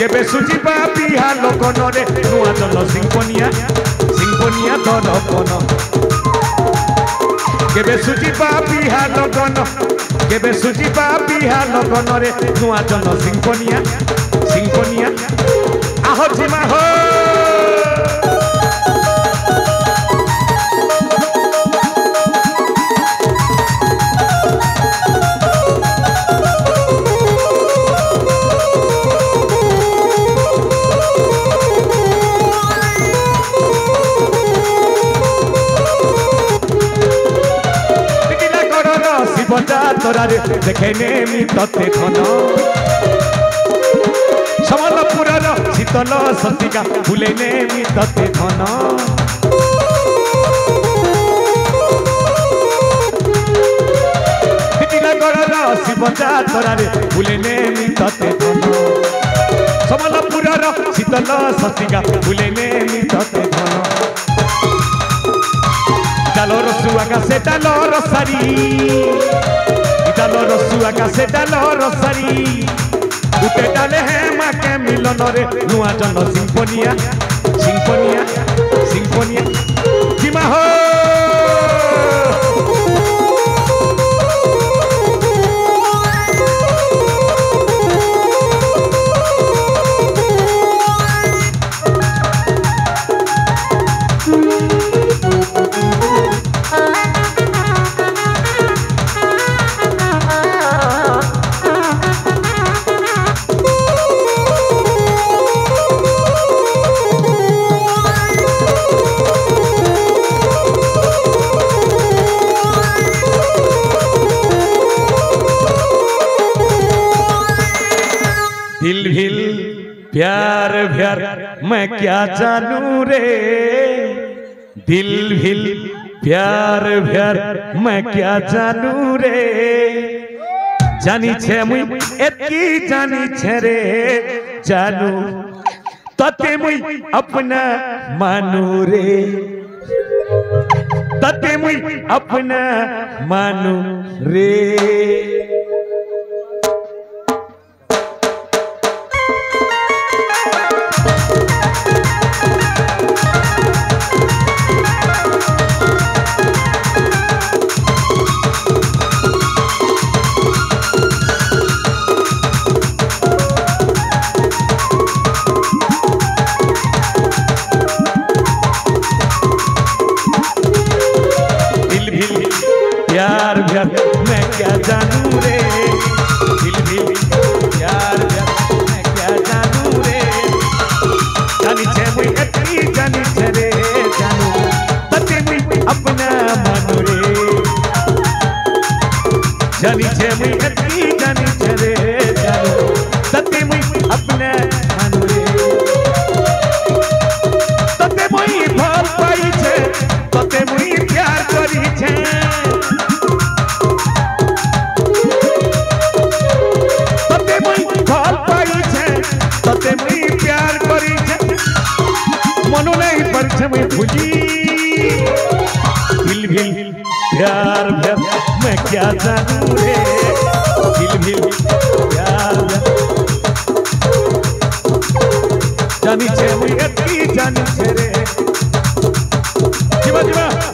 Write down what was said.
केबे सुजिबा बिहा लगन रे नुआ जन सिंफोनिया सिंफोनिया दर्पण केबे सुजिबा बिहा लगन केबे सुजिबा बिहा लगन रे नुआ जन सिंफोनिया सिंफोनिया आहो जिमा हो तोरारे देखेने मी तते खन समलपुरर शीतल सतिका भूलेने मी तते खन टीटिलागढ़र शिवजा तोरारे भूलेने मी तते खन समलपुरर शीतल सतिका भूलेने मी तते खन डालोर सुआगा से डालोर सारी डालोर सुआगा से डालोर सारी उठे डाले हैं माँ के मिलन रे नुआ जन सिंफोनिया सिंफोनिया सिंफोनिया जिमा हो दिल भिल प्यार प्यार मैं क्या जानू रे दिल भिल प्यार प्यार मैं क्या जानू रे जानी छे मुई एतकी जानी छे रे जानू तते मुई अपना मानू रे तते मुई अपना मानू रे प्यार प्यार मैं क्या जानू रे दिल भिल प्यार प्यार मैं क्या जानू रे जानी छे मुई एतकी जानी छे रे जानू तते मुई अपना मानू रे जानी छे मुई एतकी जानी छे रे जानू तते मुई अपना मानू रे तते मुई भल पाई छे तते मुई प्यार करी छे प्यार करी मनो नहीं पर मैं भूली दिल भिल प्यार प्यार मैं क्या जानू रे दिल भिल प्यार जानी छे मुई एतकी जानी छे रे जीवा जीवा